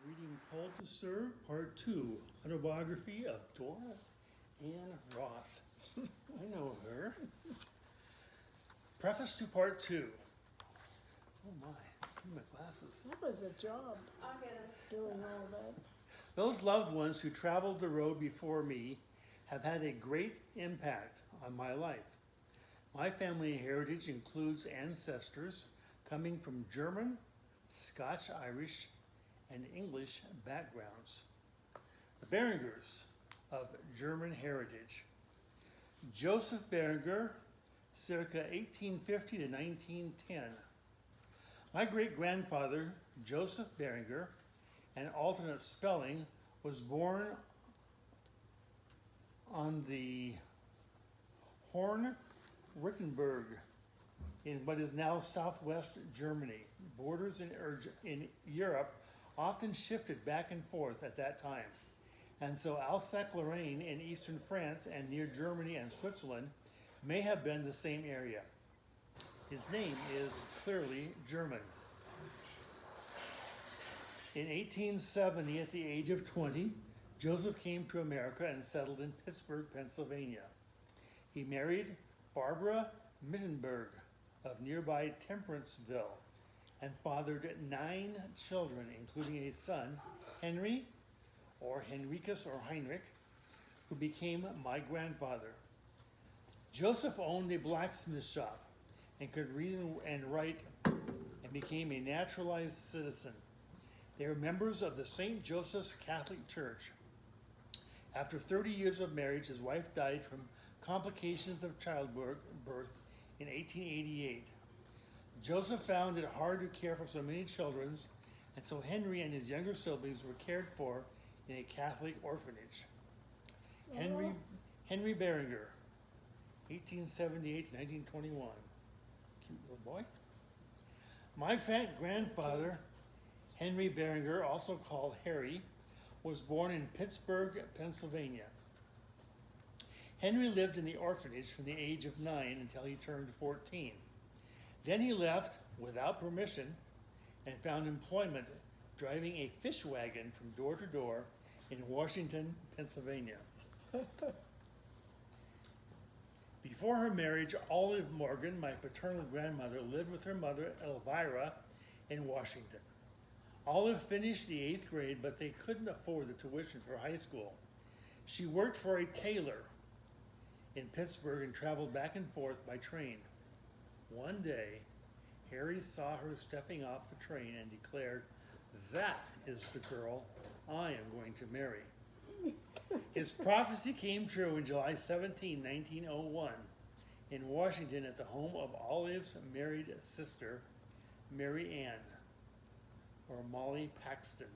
Reading Called to Serve, Part 2, Autobiography of Doris Ann Roth. I know her. Preface to Part 2. Oh my, my glasses. That was a job, doing all that. Those loved ones who traveled the road before me have had a great impact on my life. My family heritage includes ancestors coming from German, Scotch, Irish, and English backgrounds. The Berengers of German heritage. Joseph Berenger, circa 1850 to 1910. My great-grandfather, Joseph Berenger, an alternate spelling, was born on the Horn Rittenberg in what is now southwest Germany. Borders in Europe often shifted back and forth at that time. And so Alsace-Lorraine in eastern France and near Germany and Switzerland may have been the same area. His name is clearly German. In 1870, at the age of 20, Joseph came to America and settled in Pittsburgh, Pennsylvania. He married Barbara Mittenberg of nearby Temperanceville and fathered 9 children, including a son, Henry, or Henricus or Heinrich, who became my grandfather. Joseph owned a blacksmith shop and could read and write and became a naturalized citizen. They were members of the St. Joseph's Catholic Church. After 30 years of marriage, his wife died from complications of childbirth in 1888. Joseph found it hard to care for so many children, and so Henry and his younger siblings were cared for in a Catholic orphanage. Henry Berenger, 1878 to 1921. Cute little boy. My grandfather, Henry Berenger, also called Harry, was born in Pittsburgh, Pennsylvania. Henry lived in the orphanage from the age of 9 until he turned 14. Then he left without permission and found employment driving a fish wagon from door to door in Washington, Pennsylvania. Before her marriage, Olive Morgan, my paternal grandmother, lived with her mother, Elvira, in Washington. Olive finished the 8th grade, but they couldn't afford the tuition for high school. She worked for a tailor in Pittsburgh and traveled back and forth by train. One day, Harry saw her stepping off the train and declared, "That is the girl I am going to marry." His prophecy came true on July 17, 1901, in Washington at the home of Olive's married sister, Mary Ann, or Molly Paxton.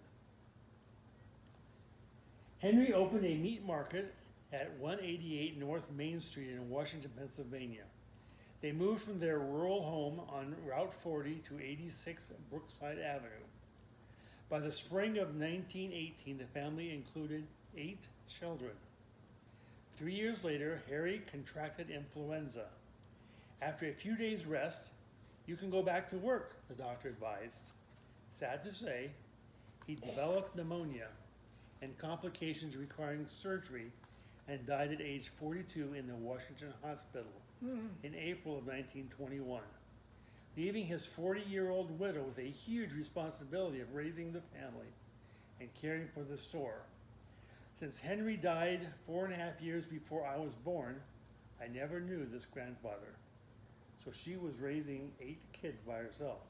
Henry opened a meat market at 188 North Main Street in Washington, Pennsylvania. They moved from their rural home on Route 40 to 86 Brookside Avenue. By the spring of 1918, the family included 8 children. 3 years later, Harry contracted influenza. After a few days' rest, "You can go back to work," the doctor advised. Sad to say, he developed pneumonia and complications requiring surgery and died at age 42 in the Washington Hospital in April of 1921, leaving his 40-year-old widow with a huge responsibility of raising the family and caring for the store. Since Henry died 4.5 years before I was born, I never knew this grandfather. So she was raising 8 kids by herself.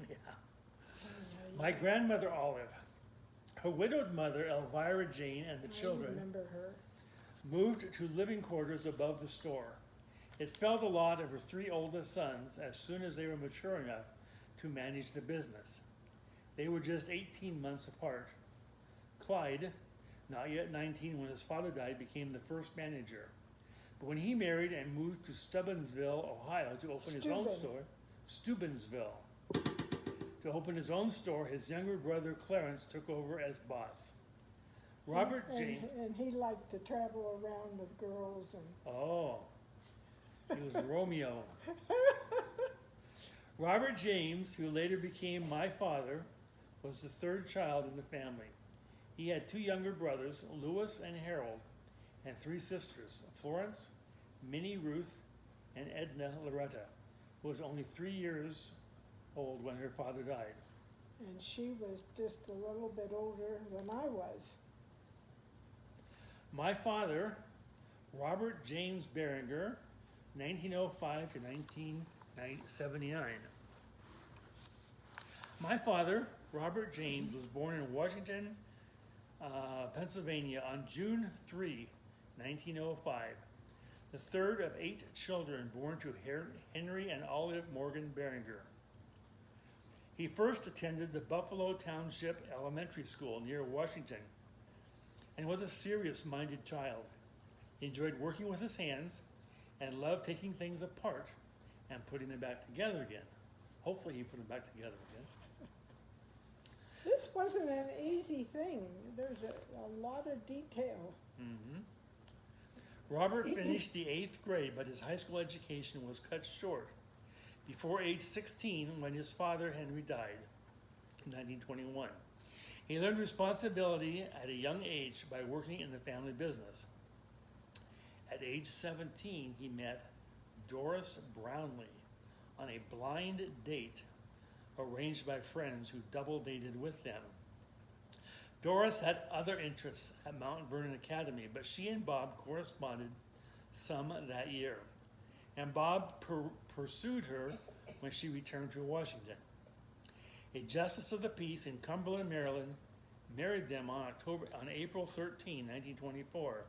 Yeah. My grandmother Olive, her widowed mother Elvira Jane, and the I children remember her. moved to living quarters above the store. It fell the lot of her 3 oldest sons as soon as they were mature enough to manage the business. They were just 18 months apart. Clyde, not yet 19 when his father died, became the first manager. But when he married and moved to Steubenville, Ohio to open his own store, his younger brother Clarence took over as boss. Robert James. And he liked to travel around with girls and. Oh, he was Romeo. Robert James, who later became my father, was the third child in the family. He had two younger brothers, Louis and Harold, and three sisters, Florence, Minnie Ruth, and Edna Loretta, who was only 3 years old when her father died. And she was just a little bit older than I was. My father, Robert James Beringer, 1905 to 1979. My father, Robert James, was born in Washington, Pennsylvania on June 3, 1905, the third of 8 children born to Henry and Olive Morgan Beringer. He first attended the Buffalo Township Elementary School near Washington and was a serious-minded child. He enjoyed working with his hands and loved taking things apart and putting them back together again. Hopefully he put them back together again. This wasn't an easy thing. There's a lot of detail. Mm-hmm. Robert finished the 8th grade, but his high school education was cut short before age 16 when his father, Henry, died in 1921. He learned responsibility at a young age by working in the family business. At age 17, he met Doris Brownlee on a blind date arranged by friends who double dated with them. Doris had other interests at Mount Vernon Academy, but she and Bob corresponded some that year. And Bob pursued her when she returned to Washington. A justice of the peace in Cumberland, Maryland, married them on April 13, 1924,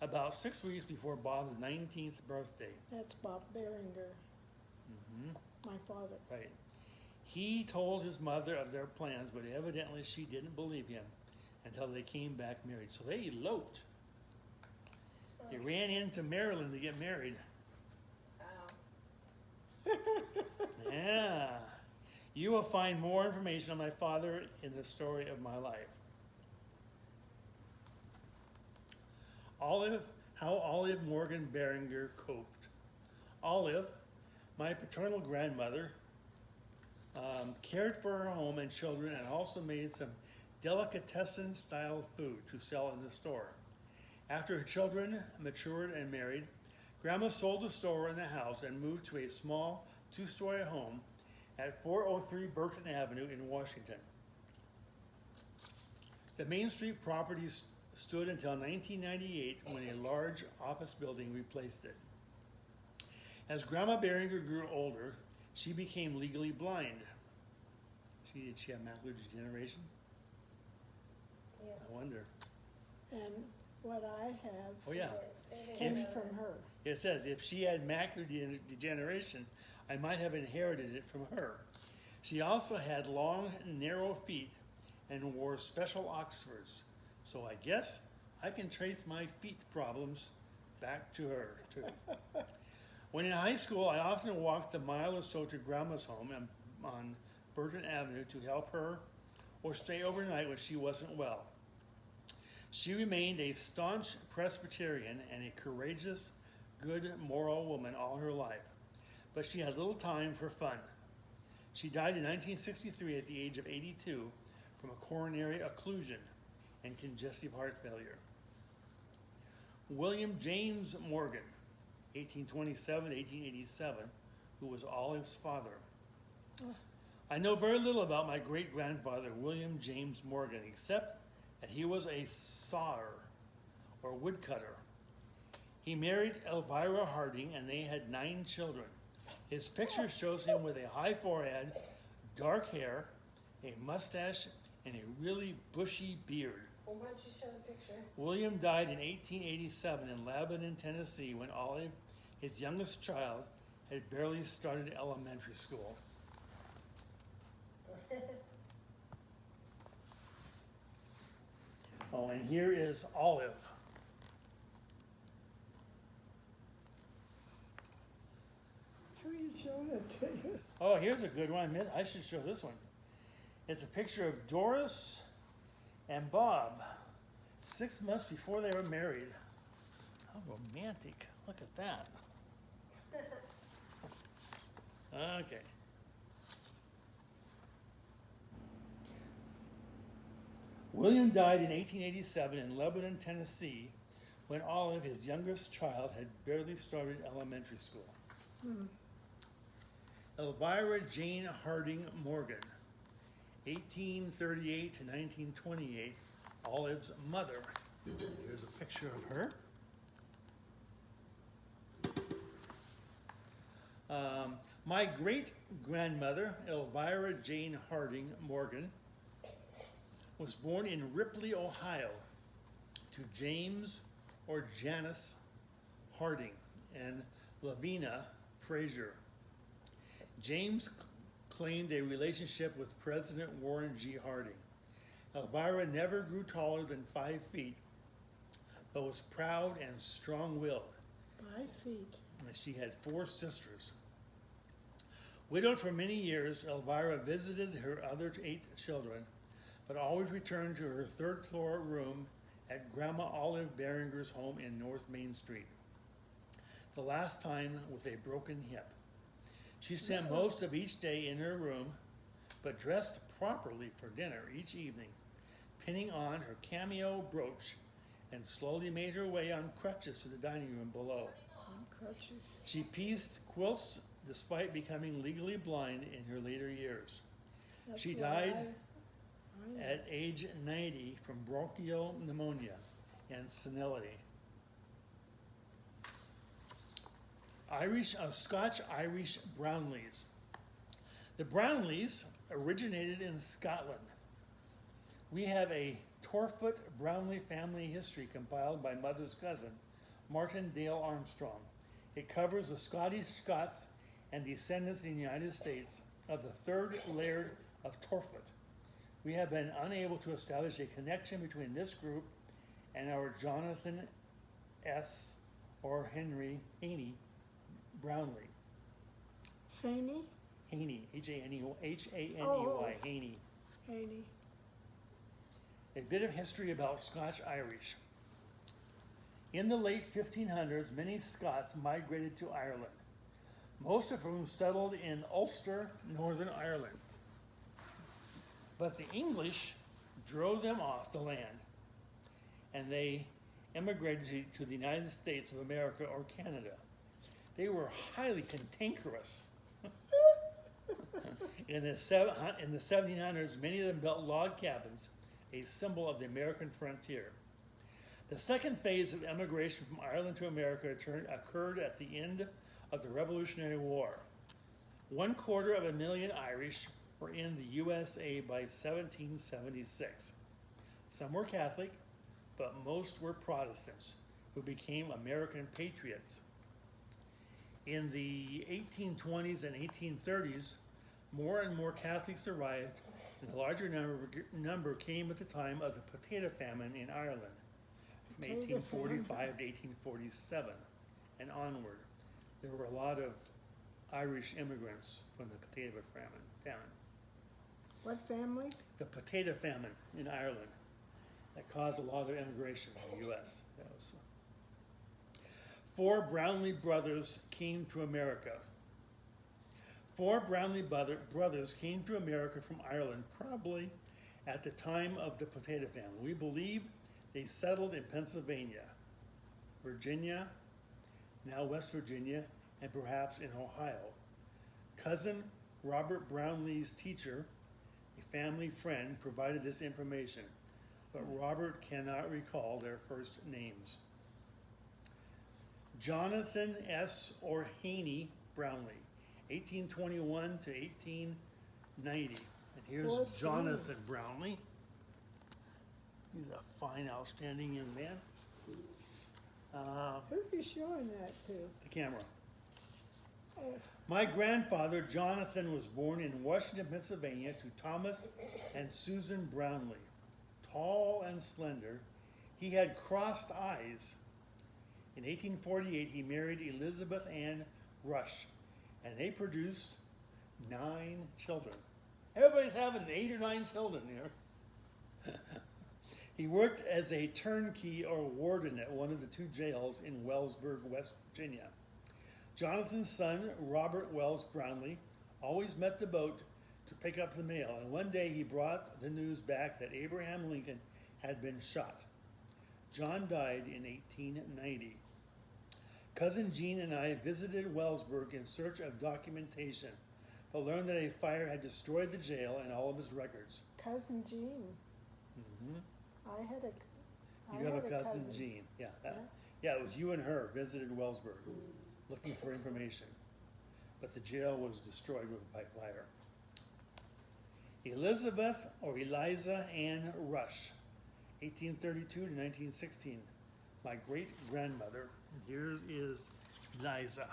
about 6 weeks before Bob's 19th birthday. That's Bob Beringer, my father. Right. He told his mother of their plans, but evidently she didn't believe him until they came back married. So they eloped. They ran into Maryland to get married. Yeah. You will find more information on my father in the story of my life. How Olive Morgan Beringer coped. Olive, my paternal grandmother, cared for her home and children and also made some delicatessen-style food to sell in the store. After her children matured and married, Grandma sold the store and the house and moved to a small 2-story home at 403 Burton Avenue in Washington. The Main Street property stood until 1998 when a large office building replaced it. As Grandma Beringer grew older, she became legally blind. Did she have macular degeneration? Yeah. I wonder. And what I have Oh yeah. came from her. It says, if she had macular degeneration, I might have inherited it from her. She also had long, narrow feet and wore special Oxfords. So I guess I can trace my feet problems back to her, too. When in high school, I often walked a mile or so to Grandma's home on Burton Avenue to help her or stay overnight when she wasn't well. She remained a staunch Presbyterian and a courageous, good, moral woman all her life, but she had little time for fun. She died in 1963 at the age of 82 from a coronary occlusion and congestive heart failure. William James Morgan, 1827-1887, who was Olive's father. I know very little about my great-grandfather, William James Morgan, except that he was a sawer, or woodcutter. He married Elvira Harding, and they had 9 children. His picture shows him with a high forehead, dark hair, a mustache, and a really bushy beard. Well, why don't you show the picture? William died in 1887 in Lebanon, Tennessee, when Olive, his youngest child, had barely started elementary school. Oh, and here is Olive. Who are you showing it to you? Oh, here's a good one. I should show this one. It's a picture of Doris and Bob, 6 months before they were married. How romantic. Look at that. Okay. William died in 1887 in Lebanon, Tennessee, when Olive, his youngest child, had barely started elementary school. Elvira Jane Harding Morgan, 1838 to 1928, Olive's mother. Here's a picture of her. My great-grandmother, Elvira Jane Harding Morgan, was born in Ripley, Ohio, to James or Janice Harding and Lavina Frazier. James claimed a relationship with President Warren G. Harding. Elvira never grew taller than 5 feet, but was proud and strong-willed. 5 feet. And she had 4 sisters. Widowed for many years, Elvira visited her other 8 children, but always returned to her 3rd-floor room at Grandma Olive Behringer's home in North Main Street, the last time with a broken hip. She spent most of each day in her room, but dressed properly for dinner each evening, pinning on her cameo brooch, and slowly made her way on crutches to the dining room below. On crutches. She pieced quilts despite becoming legally blind in her later years. That's She what died I know. at age 90 from bronchial pneumonia and senility. Scotch-Irish Brownlees. The Brownlees originated in Scotland. We have a Torfoot Brownlee family history compiled by mother's cousin, Martin Dale Armstrong. It covers the Scottish Scots and descendants in the United States of the 3rd Laird of Torfoot. We have been unable to establish a connection between this group and our Jonathan S. or Henry Haney Brownlee. Faney? Haney, Haney, Oh. Haney. Haney. A bit of history about Scotch-Irish. In the late 1500s, many Scots migrated to Ireland, most of whom settled in Ulster, Northern Ireland. But the English drove them off the land, and they immigrated to the United States of America or Canada. They were highly cantankerous. In the 1700s, many of them built log cabins, a symbol of the American frontier. The second phase of emigration from Ireland to America occurred at the end of the Revolutionary War. 250,000 Irish were in the USA by 1776. Some were Catholic, but most were Protestants who became American patriots. In the 1820s and 1830s, more and more Catholics arrived, and a larger number came at the time of the potato famine in Ireland, from 1845 to 1847 and onward. There were a lot of Irish immigrants from the potato famine. What family? The potato famine in Ireland that caused a lot of immigration in the U.S. 4 Brownlee brothers came to America. 4 Brownlee brothers came to America from Ireland, probably at the time of the potato famine. We believe they settled in Pennsylvania, Virginia, now West Virginia, and perhaps in Ohio. Cousin Robert Brownlee's teacher, a family friend, provided this information, but Robert cannot recall their first names. Jonathan S. or Haney Brownlee, 1821 to 1890. And here's Poor Jonathan Brownlee. He's a fine, outstanding young man. Who are you showing that to? The camera. Oh, My grandfather, Jonathan, was born in Washington, Pennsylvania, to Thomas and Susan Brownlee. Tall and slender, he had crossed eyes. In 1848, he married Elizabeth Ann Rush, and they produced 9 children. Everybody's having 8 or 9 children here. He worked as a turnkey or warden at one of the 2 jails in Wellsburg, West Virginia. Jonathan's son, Robert Wells Brownlee, always met the boat to pick up the mail, and one day he brought the news back that Abraham Lincoln had been shot. John died in 1890. Cousin Jean and I visited Wellsburg in search of documentation, but learned that a fire had destroyed the jail and all of his records. Cousin Jean. Mm-hmm. I had a. I You have had a cousin, Jean. Yeah. Yeah, it was you and her visited Wellsburg looking for information, but the jail was destroyed by fire. Elizabeth or Eliza Ann Rush, 1832 to 1916. My great grandmother. Here is Eliza.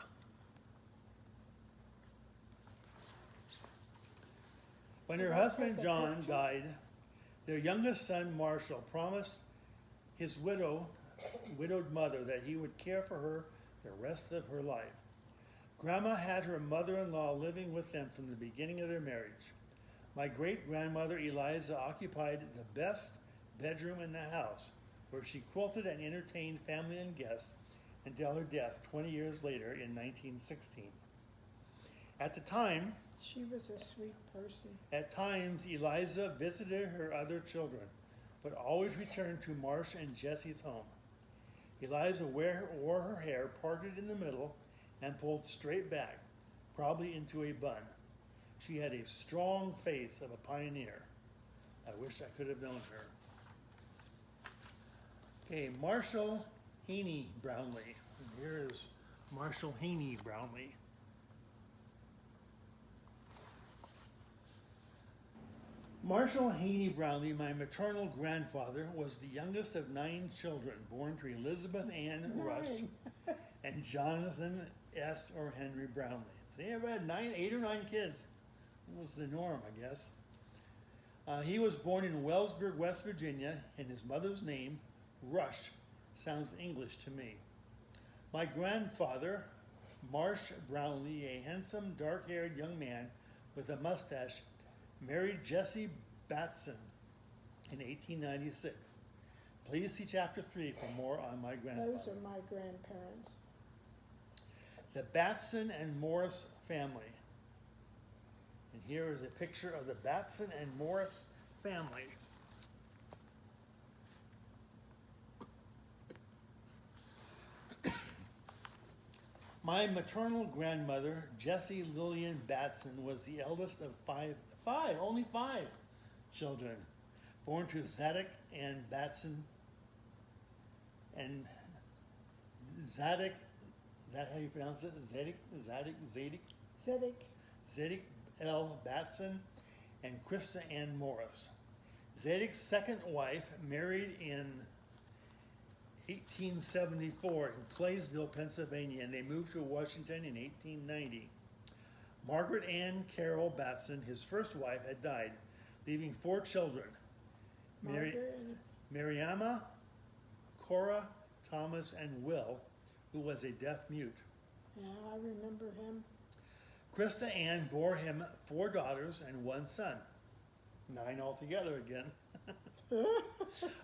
When her husband John died, their youngest son Marshall promised his widowed mother that he would care for her the rest of her life. Grandma had her mother-in-law living with them from the beginning of their marriage. My great-grandmother Eliza occupied the best bedroom in the house, where she quilted and entertained family and guests until her death 20 years later in 1916. At the time, She was a sweet person. at times, Eliza visited her other children, but always returned to Marsh and Jesse's home. Eliza wore her hair parted in the middle and pulled straight back, probably into a bun. She had a strong face of a pioneer. I wish I could have known her. Okay, Marshall Haney Brownlee. Here is Marshall Haney Brownlee. Marshall Haney Brownlee, my maternal grandfather, was the youngest of 9 children born to Elizabeth Ann Rush and Jonathan S. or Henry Brownlee. So they ever had 8 or 9 kids. That was the norm, I guess. He was born in Wellsburg, West Virginia, and his mother's name, Rush, sounds English to me. My grandfather, Marsh Brownlee, a handsome, dark-haired young man with a mustache, married Jessie Batson in 1896. Please see Chapter 3 for more on my grandfather. Those are my grandparents. The Batson and Morris family. And here is a picture of the Batson and Morris family. My maternal grandmother, Jessie Lillian Batson, was the eldest of only five children, born to Zadok and Batson, and Zadok, is that how you pronounce it? Zadok L. Batson, and Krista Ann Morris. Zadok's second wife married in 1874 in Claysville, Pennsylvania, and they moved to Washington in 1890. Margaret Ann Carroll Batson, his first wife, had died, leaving 4 children. Mariama, Cora, Thomas, and Will, who was a deaf mute. Yeah, I remember him. Krista Ann bore him 4 daughters and 1 son. 9 altogether again.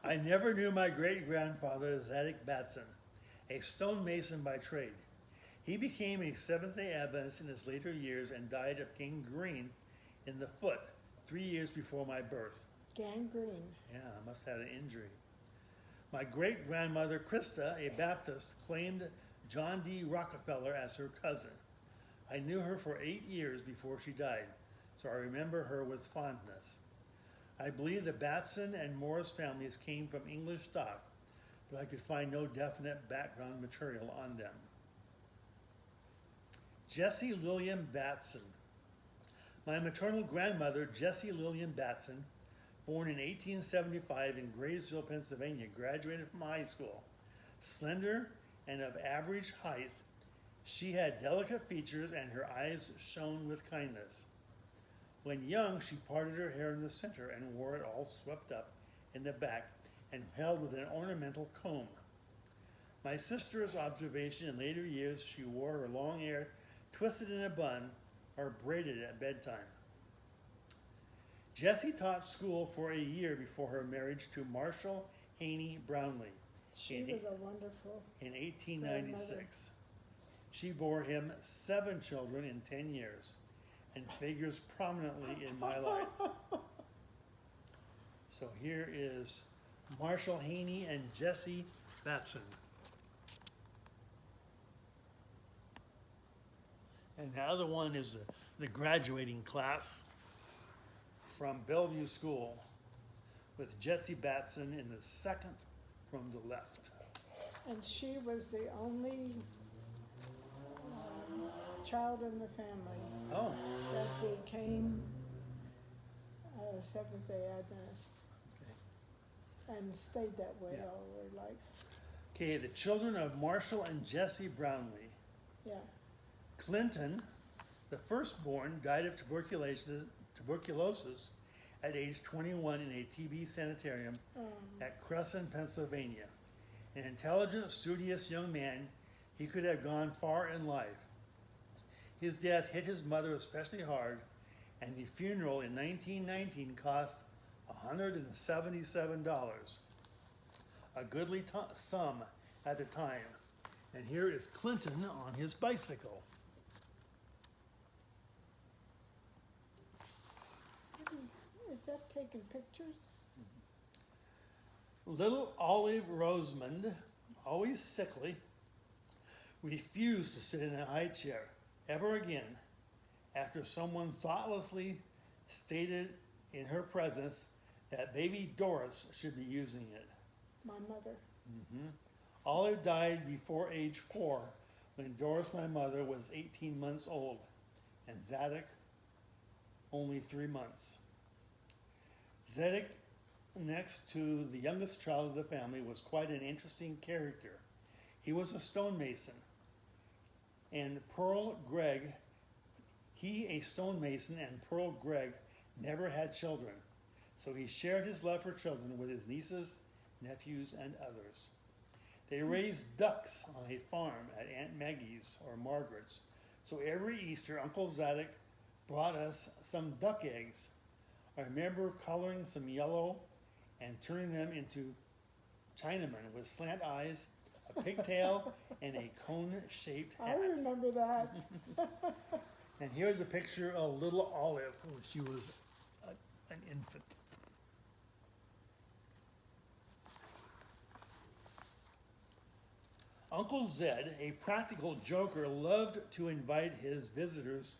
I never knew my great-grandfather, Zadok Batson, a stonemason by trade. He became a Seventh-day Adventist in his later years and died of gangrene in the foot 3 years before my birth. Gangrene. Yeah, I must have had an injury. My great-grandmother, Krista, a Baptist, claimed John D. Rockefeller as her cousin. I knew her for 8 years before she died, so I remember her with fondness. I believe the Batson and Morris families came from English stock, but I could find no definite background material on them. Jessie Lillian Batson. My maternal grandmother, Jessie Lillian Batson, born in 1875 in Graysville, Pennsylvania, graduated from high school. Slender and of average height, she had delicate features and her eyes shone with kindness. When young, she parted her hair in the center and wore it all swept up in the back and held with an ornamental comb. My sister's observation in later years, she wore her long hair twisted in a bun or braided at bedtime. Jessie taught school for a year before her marriage to Marshall Haney Brownlee. She was a wonderful in 1896. She bore him 7 children in 10 years. and figures prominently in my life. So here is Marshall Haney and Jessie Batson. And the other one is the graduating class from Bellevue School with Jessie Batson in the second from the left. And she was the only child in the family Oh, that became a Seventh-day Adventist and stayed that way Yeah. all her life. okay, the children of Marshall and Jessie Brownlee. Yeah. Clinton, the firstborn, died of tuberculosis at age 21 in a TB sanitarium at Crescent, Pennsylvania. An intelligent, studious young man, he could have gone far in life. His death hit his mother especially hard, and the funeral in 1919 cost $177, a goodly sum at the time. And here is Clinton on his bicycle. Is that taking pictures? Little Olive Rosamond, always sickly, refused to sit in a high chair ever again after someone thoughtlessly stated in her presence that baby Doris should be using it. My mother. Olive died before age 4 when Doris, my mother, was 18 months old, and Zadok only 3 months. Zadok, next to the youngest child of the family, was quite an interesting character. He was a stonemason, and Pearl Gregg, he, a stonemason, and Pearl Gregg never had children, so he shared his love for children with his nieces, nephews, and others. They raised ducks on a farm at Aunt Maggie's or Margaret's, so every Easter Uncle Zadok brought us some duck eggs. I remember coloring some yellow and turning them into Chinamen with slant eyes, a pigtail, and a cone-shaped I hat. remember that. And here's a picture of little Olive when she was an infant. Uncle Zed, a practical joker, loved to invite his visitors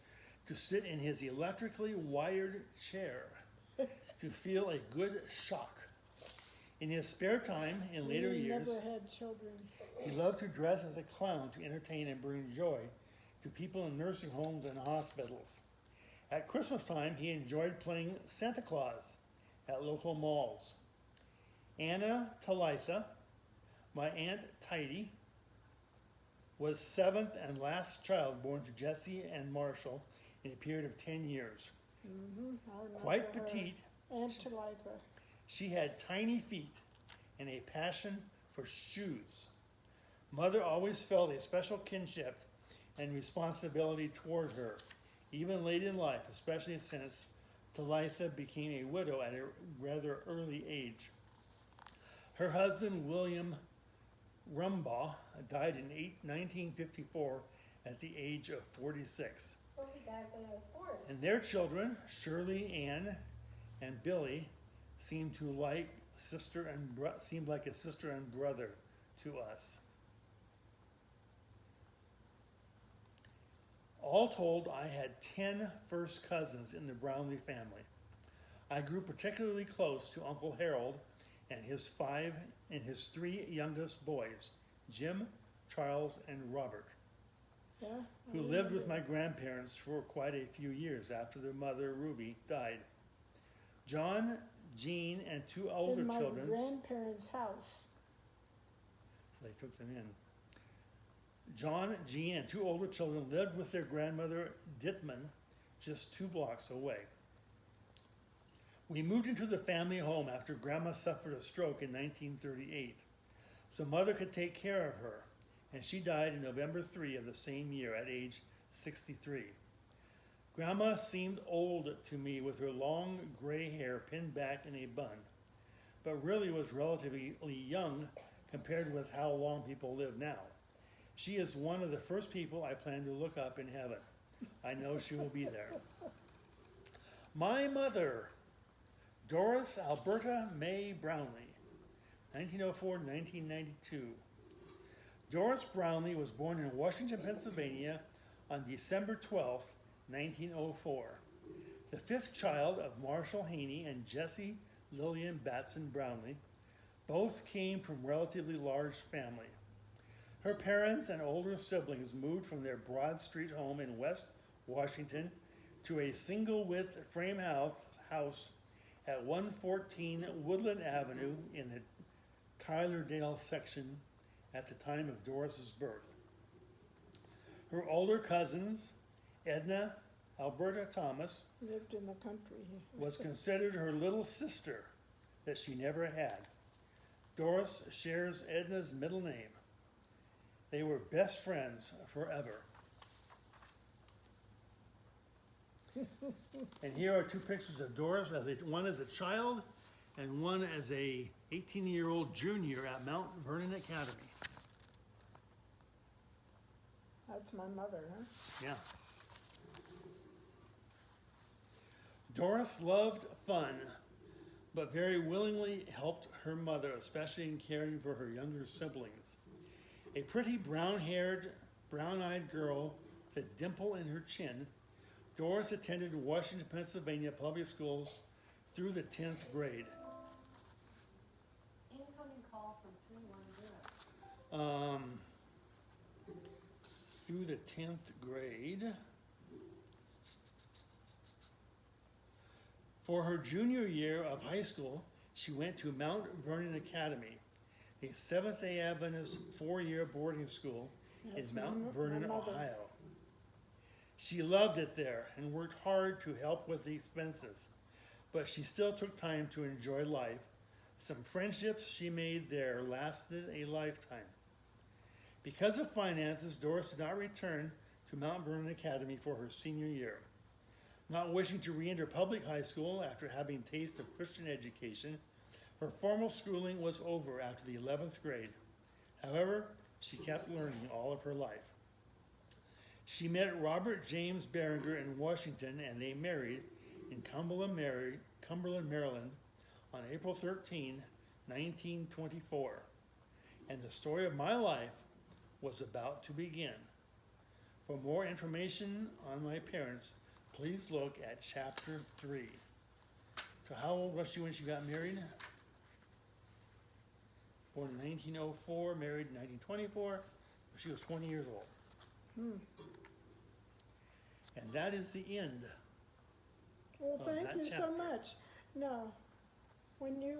to sit in his electrically wired chair to feel a good shock. In his spare time, in later We years, never had children. he loved to dress as a clown to entertain and bring joy to people in nursing homes and hospitals. At Christmas time, he enjoyed playing Santa Claus at local malls. Anna Talitha, my Aunt Tidy, was seventh and last child born to Jessie and Marshall in a period of 10 years. I remember Quite her. petite, Aunt Talitha. she had tiny feet and a passion for shoes. Mother always felt a special kinship and responsibility toward her, even late in life, especially since Talitha became a widow at a rather early age. Her husband, William Rumbaugh, died in 1954 at the age of 46. Well, he died when I was born. And their children, Shirley Ann and Billy, seemed like a sister and brother to us. All told, I had 10 first cousins in the Brownlee family. I grew particularly close to Uncle Harold and his 3 youngest boys, Jim, Charles, and Robert, Yeah. I who lived with remember. my grandparents for quite a few years after their mother, Ruby, died. John, Jean, and 2 older In my children, grandparents' house. so they took them in. John, Jean, and 2 older children lived with their grandmother, Dittman, just 2 blocks away. We moved into the family home after Grandma suffered a stroke in 1938, so Mother could take care of her, and she died in November 3 of the same year at age 63. Grandma seemed old to me with her long gray hair pinned back in a bun, but really was relatively young compared with how long people live now. She is one of the first people I plan to look up in heaven. I know she will be there. My mother, Doris Alberta May Brownlee, 1904 to 1992. Doris Brownlee was born in Washington, Pennsylvania on December 12, 1904. The fifth child of Marshall Haney and Jessie Lillian Batson Brownlee. Both came from a relatively large family. Her parents and older siblings moved from their Broad Street home in West Washington to a single-width frame house at 114 Woodland Avenue in the Tylerdale section at the time of Doris's birth. Her older cousins, Edna Alberta Thomas, Lived in the country. was considered her little sister that she never had. Doris shares Edna's middle name. They were best friends forever. And here are two pictures of Doris, one as a child and one as a 18-year-old junior at Mount Vernon Academy. That's my mother, huh? Yeah. Doris loved fun, but very willingly helped her mother, especially in caring for her younger siblings. A pretty brown-haired, brown-eyed girl with a dimple in her chin, Doris attended Washington, Pennsylvania public schools through the 10th grade. Incoming call from 310. Through the 10th grade. For her junior year of high school, she went to Mount Vernon Academy, a Seventh-day Adventist four-year boarding school That's in my Mount Vernon, mother. Ohio. She loved it there and worked hard to help with the expenses, but she still took time to enjoy life. Some friendships she made there lasted a lifetime. Because of finances, Doris did not return to Mount Vernon Academy for her senior year. Not wishing to re-enter public high school after having a taste of Christian education, her formal schooling was over after the 11th grade. However, she kept learning all of her life. She met Robert James Barringer in Washington, and they married in Cumberland, Maryland on April 13, 1924. And the story of my life was about to begin. For more information on my parents, please look at chapter 3. So how old was she when she got married? Born in 1904, married in 1924. She was 20 years old. And that is the end. Well, Oh, thank that you so chapter. much. Now, when you